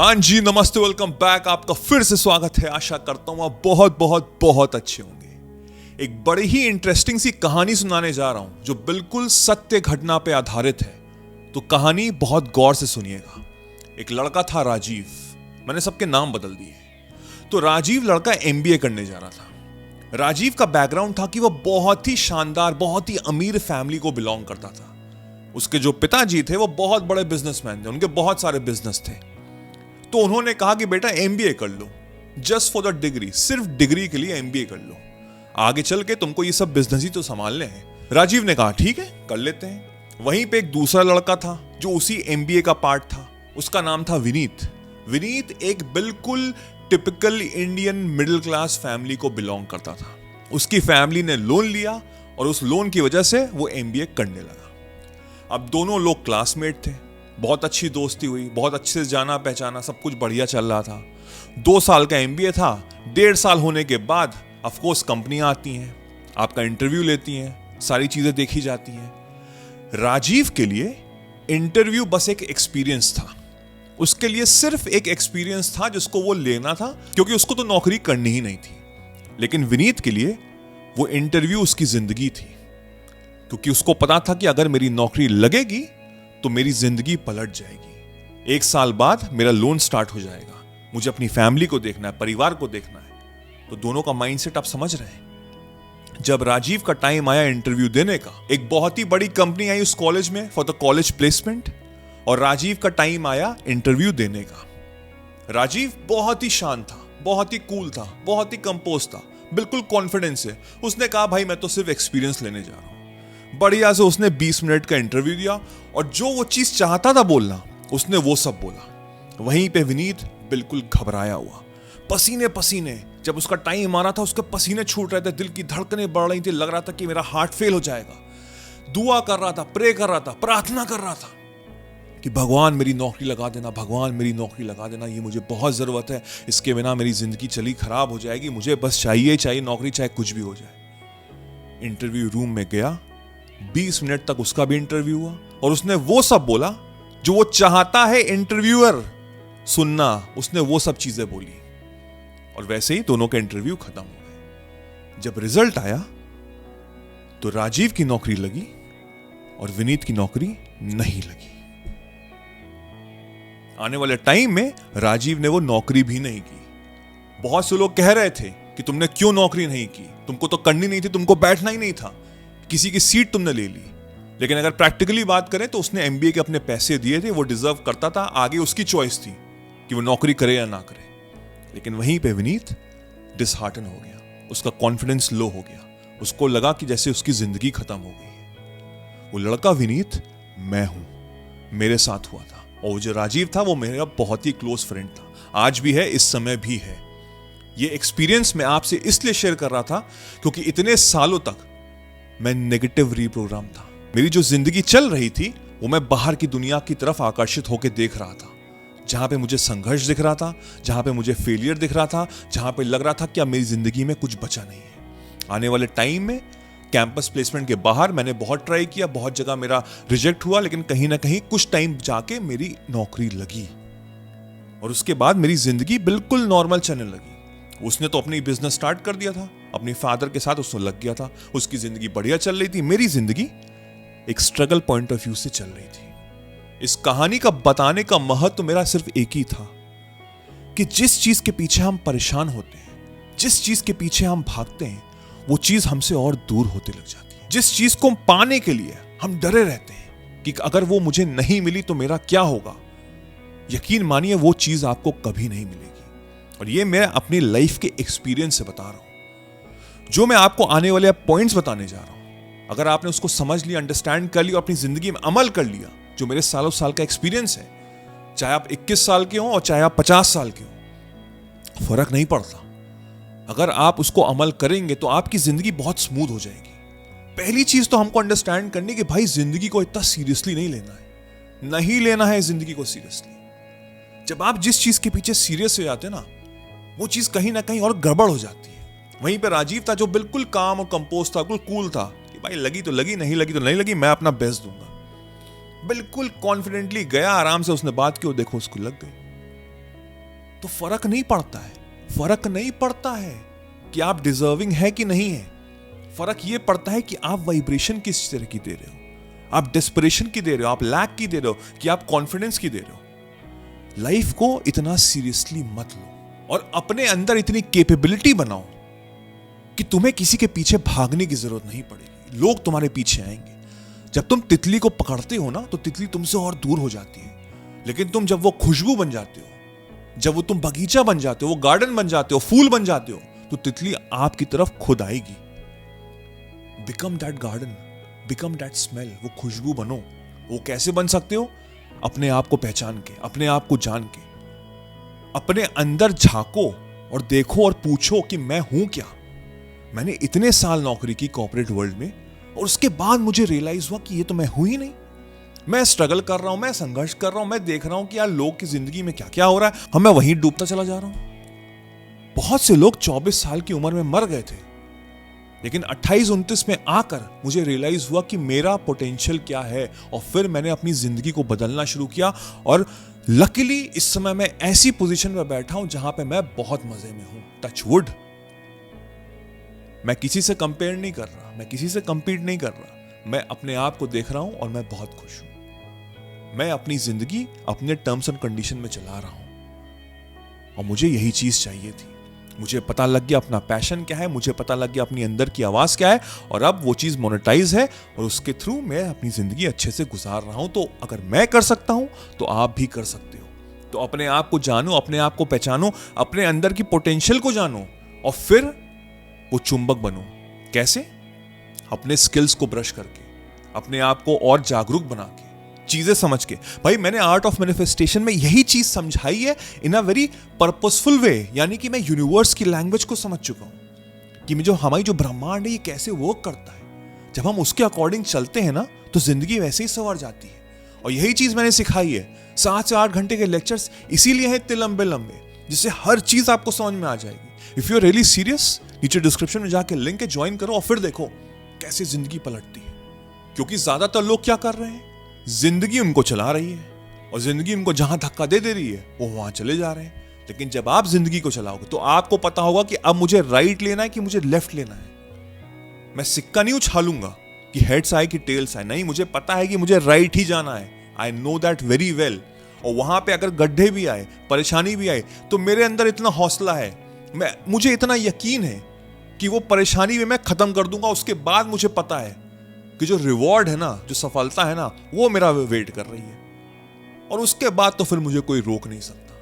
हाँ जी, नमस्ते, welcome back. आपका फिर से स्वागत है। आशा करता हूँ आप बहुत बहुत बहुत अच्छे होंगे। एक बड़ी ही इंटरेस्टिंग सी कहानी सुनाने जा रहा हूं जो बिल्कुल सत्य घटना पे आधारित है। तो कहानी बहुत गौर से सुनिएगा। एक लड़का था राजीव, मैंने सबके नाम बदल दिए। तो राजीव लड़का एमबीए करने जा रहा था। राजीव का बैकग्राउंड था कि वह बहुत ही शानदार, बहुत ही अमीर फैमिली को बिलोंग करता था। उसके जो पिताजी थे वो बहुत बड़े बिजनेसमैन थे, उनके बहुत सारे बिजनेस थे। तो उन्होंने कहा कि बेटा एमबीए कर लो, जस्ट फॉर द डिग्री, सिर्फ डिग्री के लिए एमबीए कर लो, आगे चल के तुमको ये सब बिजनेस ही तो संभालने हैं। राजीव ने कहा ठीक है, कर लेते हैं। वहीं पे एक दूसरा लड़का था जो उसी एमबीए का पार्ट था। उसका नाम था विनीत। विनीत एक बिल्कुल typical Indian middle class family को बिलोंग करता था। उसकी फैमिली ने लोन लिया और उस लोन की वजह से वो एमबीए करने लगा। अब दोनों लोग क्लासमेट थे, बहुत अच्छी दोस्ती हुई, बहुत अच्छे से जाना पहचाना, सब कुछ बढ़िया चल रहा था। 2 साल का एमबीए था। 1.5 साल होने के बाद ऑफकोर्स कंपनियां आती हैं, आपका इंटरव्यू लेती हैं, सारी चीजें देखी जाती हैं। राजीव के लिए इंटरव्यू बस एक एक्सपीरियंस था। उसके लिए सिर्फ एक एक्सपीरियंस था जिसको वो लेना था, क्योंकि उसको तो नौकरी करनी ही नहीं थी। लेकिन विनीत के लिए वो इंटरव्यू उसकी जिंदगी थी, क्योंकि उसको पता था कि अगर मेरी नौकरी लगेगी तो मेरी जिंदगी पलट जाएगी। 1 साल बाद मेरा लोन स्टार्ट हो जाएगा, मुझे अपनी फैमिली को देखना है, परिवार को देखना है। तो दोनों का माइंडसेट आप समझ रहे हैं। जब राजीव का टाइम आया इंटरव्यू देने का, एक बहुत ही बड़ी कंपनी आई उस कॉलेज में फॉर द कॉलेज प्लेसमेंट, और राजीव का टाइम आया इंटरव्यू देने का। राजीव बहुत ही शांत था, बहुत ही कूल था, बहुत ही कंपोज था, बिल्कुल कॉन्फिडेंस से। उसने कहा भाई मैं तो सिर्फ एक्सपीरियंस लेने जा रहा हूं। बढ़िया से उसने 20 मिनट का इंटरव्यू दिया और जो वो चीज चाहता था बोलना, उसने वो सब बोला। वहीं पे विनीत बिल्कुल घबराया हुआ, पसीने पसीने। जब उसका टाइम आ रहा था उसके पसीने छूट रहे थे, दिल की धड़कनें बढ़ रही थी, लग रहा था कि मेरा हार्ट फेल हो जाएगा। दुआ कर रहा था, प्रे कर रहा था, प्रार्थना कर रहा था कि भगवान मेरी नौकरी लगा देना, भगवान मेरी नौकरी लगा देना, ये मुझे बहुत जरूरत है, इसके बिना मेरी जिंदगी चली खराब हो जाएगी, मुझे बस चाहिए चाहिए नौकरी, चाहे कुछ भी हो जाए। इंटरव्यू रूम में गया, 20 मिनट तक उसका भी इंटरव्यू हुआ और उसने वो सब बोला जो वो चाहता है इंटरव्यूअर सुनना। उसने वो सब चीजें बोली और वैसे ही दोनों का इंटरव्यू खत्म हो गए। जब रिजल्ट आया तो राजीव की नौकरी लगी और विनीत की नौकरी नहीं लगी। आने वाले टाइम में राजीव ने वो नौकरी भी नहीं की। बहुत से लोग कह रहे थे कि तुमने क्यों नौकरी नहीं की, तुमको तो करनी नहीं थी, तुमको बैठना ही नहीं था, किसी की सीट तुमने ले ली। लेकिन अगर प्रैक्टिकली बात करें तो उसने एमबीए के अपने पैसे दिए थे, वो डिजर्व करता था, आगे उसकी चॉइस थी कि वो नौकरी करे या ना करे। लेकिन वहीं पे विनीत डिसहार्टन हो गया, उसका कॉन्फिडेंस लो हो गया, उसको लगा कि जैसे उसकी जिंदगी खत्म हो गई है। वो लड़का विनीत मैं हूं, मेरे साथ हुआ था, और जो राजीव था वो मेरा बहुत ही क्लोज फ्रेंड था, आज भी है, इस समय भी है। ये एक्सपीरियंस मैं आपसे इसलिए शेयर कर रहा था क्योंकि इतने सालों तक मैं नेगेटिव रीप्रोग्राम था। मेरी जो जिंदगी चल रही थी वो मैं बाहर की दुनिया की तरफ आकर्षित होकर देख रहा था, जहां पे मुझे संघर्ष दिख रहा था, जहां पे मुझे फेलियर दिख रहा था, जहां पे लग रहा था कि अब मेरी जिंदगी में कुछ बचा नहीं है। आने वाले टाइम में कैंपस प्लेसमेंट के बाहर मैंने बहुत ट्राई किया, बहुत जगह मेरा रिजेक्ट हुआ, लेकिन कहीं ना कहीं कुछ टाइम जाके मेरी नौकरी लगी और उसके बाद मेरी जिंदगी बिल्कुल नॉर्मल चलने लगी। उसने तो अपनी बिजनेस स्टार्ट कर दिया था, अपने फादर के साथ उसको लग गया था, उसकी जिंदगी बढ़िया चल रही थी। मेरी जिंदगी एक स्ट्रगल पॉइंट ऑफ व्यू से चल रही थी। इस कहानी का बताने का महत्व मेरा सिर्फ एक ही था कि जिस चीज के पीछे हम परेशान होते हैं, जिस चीज के पीछे हम भागते हैं, वो चीज हमसे और दूर होते लग जाती है। जिस चीज को पाने के लिए हम डरे रहते हैं कि अगर वो मुझे नहीं मिली तो मेरा क्या होगा, यकीन मानिए वो चीज आपको कभी नहीं मिलेगी। और ये मैं अपनी लाइफ के एक्सपीरियंस से बता रहा हूं। जो मैं आपको आने वाले पॉइंट्स बताने जा रहा हूं, अगर आपने उसको समझ लिया, अंडरस्टैंड कर लिया, अपनी जिंदगी में अमल कर लिया, जो मेरे सालों साल का एक्सपीरियंस है, चाहे आप 21 साल के हो और चाहे आप 50 साल के हो, फर्क नहीं पड़ता। अगर आप उसको अमल करेंगे तो आपकी जिंदगी बहुत स्मूथ हो जाएगी। पहली चीज तो हमको अंडरस्टैंड करनी कि भाई जिंदगी को इतना सीरियसली नहीं लेना है, नहीं लेना है जिंदगी को सीरियसली। जब आप जिस चीज के पीछे सीरियस हो जाते हैं ना, वो चीज कहीं ना कहीं और गड़बड़ हो जाती है। वहीं पे राजीव था जो बिल्कुल काम और कंपोज था, बिल्कुल कूल था कि भाई लगी तो लगी, नहीं लगी तो नहीं लगी, मैं अपना बेस्ट दूंगा। बिल्कुल कॉन्फिडेंटली गया, आराम से उसने बात की और देखो उसको लग गई। तो फर्क नहीं पड़ता है। फर्क नहीं पड़ता है कि आप डिजर्विंग है कि नहीं है। फर्क ये पड़ता है कि आप वाइब्रेशन किस तरह की दे रहे हो, आप डेस्परेशन की दे रहे हो, आप लैक की दे रहे हो कि आप कॉन्फिडेंस की दे रहे हो। लाइफ को इतना सीरियसली मत लो और अपने अंदर इतनी कैपेबिलिटी बनाओ कि तुम्हें किसी के पीछे भागने की जरूरत नहीं पड़ेगी। लोग तुम्हारे पीछे आएंगे। जब तुम तितली को पकड़ते हो ना, तो तितली तुमसे और दूर हो जाती है, लेकिन तुम जब वो खुशबू बन जाते हो, जब वो तुम बगीचा बन जाते हो, वो गार्डन बन जाते हो, फूल बन जाते हो, तो तितली आपकी तरफ खुद आएगी। Become that garden, become that smell. वो खुशबू बनो। वो कैसे बन सकते हो? अपने आप को पहचान के, अपने आप को जान के, अपने अंदर झांको और देखो और पूछो कि मैं हूं क्या। मैंने इतने साल नौकरी की कॉर्पोरेट वर्ल्ड में, और उसके बाद मुझे रियलाइज हुआ कि ये तो मैं हूं ही नहीं। मैं स्ट्रगल कर रहा हूं, मैं संघर्ष कर रहा हूं, मैं देख रहा हूं कि यार लोग की जिंदगी में क्या क्या हो रहा है, हम मैं वहीं डूबता चला जा रहा हूं। बहुत से लोग 24 साल की उम्र में मर गए थे, लेकिन 28-29 में आकर मुझे रियलाइज हुआ कि मेरा पोटेंशियल क्या है, और फिर मैंने अपनी जिंदगी को बदलना शुरू किया। और लकीली इस समय मैं ऐसी पोजीशन में बैठा हूं जहां पे मैं बहुत मजे में हूं। Touch wood. मैं किसी से कंपेयर नहीं कर रहा, मैं किसी से कंपीट नहीं कर रहा। मैं अपने आप को देख रहा हूं और मैं बहुत खुश हूं। मैं अपनी जिंदगी अपने टर्म्स एंड कंडीशन में चला रहा हूं, और मुझे यही चीज चाहिए थी। मुझे पता लग गया अपना पैशन क्या है, मुझे पता लग गया अपनी अंदर की आवाज क्या है, और अब वो चीज मोनेटाइज है, और उसके थ्रू मैं अपनी जिंदगी अच्छे से गुजार रहा हूं। तो अगर मैं कर सकता हूं तो आप भी कर सकते हो। तो अपने आप को जानो, अपने आप को पहचानो, अपने अंदर की पोटेंशियल को जानो, और फिर वो चुंबक बनो। कैसे? अपने स्किल्स को ब्रश करके, अपने आप को और जागरूक बना के, चीजें समझ के। भाई मैंने आर्ट ऑफ मैनिफेस्टेशन में यही चीज समझाई है इन अ वेरी पर्पसफुल वे। यानी कि मैं यूनिवर्स की लैंग्वेज को समझ चुका हूं कि जो हमारी जो ब्रह्मांड है ये कैसे वर्क करता है। जब हम उसके अकॉर्डिंग चलते हैं ना, तो जिंदगी वैसे ही संवर जाती है। और यही चीज मैंने सिखाई है। 7 से 8 घंटे के लेक्चर्स इसीलिए हैं इतने लंबे लंबे, जिससे हर चीज आपको समझ में आ जाएगी। If you are really serious, नीचे डिस्क्रिप्शन में जाके लिंक है, ज्वाइन करो और फिर देखो कैसे जिंदगी पलटती है। क्योंकि ज्यादातर लोग क्या कर रहे हैं, जिंदगी उनको चला रही है, और जिंदगी उनको जहां धक्का दे दे रही है वो वहां चले जा रहे हैं। लेकिन जब आप जिंदगी को चलाओगे तो आपको पता होगा कि अब मुझे राइट लेना है कि मुझे लेफ्ट लेना है। मैं सिक्का नहीं उछालूंगा कि हेड्स आए कि टेल्स आए, नहीं, मुझे पता है कि मुझे राइट ही जाना है। I know that very well. और वहां पे अगर गड्ढे भी आए, परेशानी भी आए, तो मेरे अंदर इतना हौसला है, मुझे इतना यकीन है कि वो परेशानी भी मैं खत्म कर दूंगा। उसके बाद मुझे पता है कि जो रिवॉर्ड है ना, जो सफलता है ना, वो मेरा वेट कर रही है, और उसके बाद तो फिर मुझे कोई रोक नहीं सकता।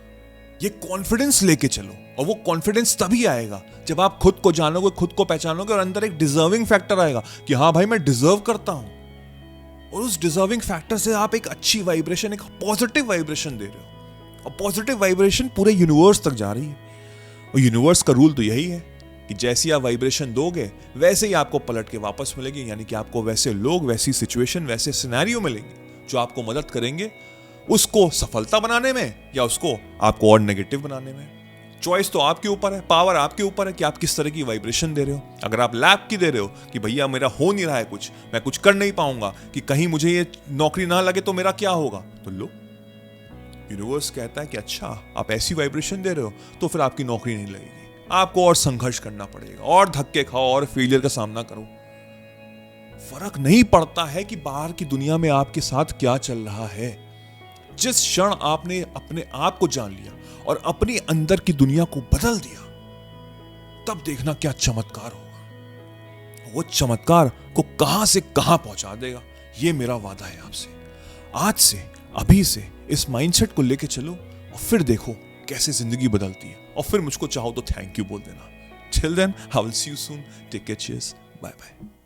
ये कॉन्फिडेंस लेके चलो, और वो कॉन्फिडेंस तभी आएगा जब आप खुद को जानोगे, खुद को पहचानोगे, और अंदर एक डिजर्विंग फैक्टर आएगा कि हाँ भाई मैं डिजर्व करता हूं। और उस डिजर्विंग फैक्टर से आप एक अच्छी वाइब्रेशन, एक पॉजिटिव वाइब्रेशन दे रहे हो, और पॉजिटिव वाइब्रेशन पूरे यूनिवर्स तक जा रही है। और यूनिवर्स का रूल तो यही है कि जैसी आप वाइब्रेशन दोगे वैसे ही आपको पलट के वापस मिलेगी। यानी कि आपको वैसे लोग, वैसी सिचुएशन, वैसे सिनेरियो मिलेंगे जो आपको मदद करेंगे उसको सफलता बनाने में, या उसको आपको और नेगेटिव बनाने में। चॉइस तो आपके ऊपर है, पावर आपके ऊपर है कि आप किस तरह की वाइब्रेशन दे रहे हो। अगर आप लैक की दे रहे हो कि भैया मेरा हो नहीं रहा है कुछ, मैं कुछ कर नहीं पाऊंगा, कि कहीं मुझे ये नौकरी ना लगे तो मेरा क्या होगा, तो लो, यूनिवर्स कहता है कि अच्छा आप ऐसी वाइब्रेशन दे रहे हो तो फिर आपकी नौकरी नहीं लगेगी, आपको और संघर्ष करना पड़ेगा, और धक्के खाओ, और फेलियर का सामना करो। फर्क नहीं पड़ता है कि बाहर की दुनिया में आपके साथ क्या चल रहा है। जिस क्षण आपने अपने आप को जान लिया और अपनी अंदर की दुनिया को बदल दिया, तब देखना क्या चमत्कार होगा। वो चमत्कार को कहां से कहां पहुंचा देगा, ये मेरा वादा है आपसे। आज से, अभी से इस माइंडसेट को लेके चलो, और फिर देखो कैसे जिंदगी बदलती है। और फिर मुझको चाहो तो थैंक यू बोल देना। Till then I will see you soon. Take care, cheers, bye bye.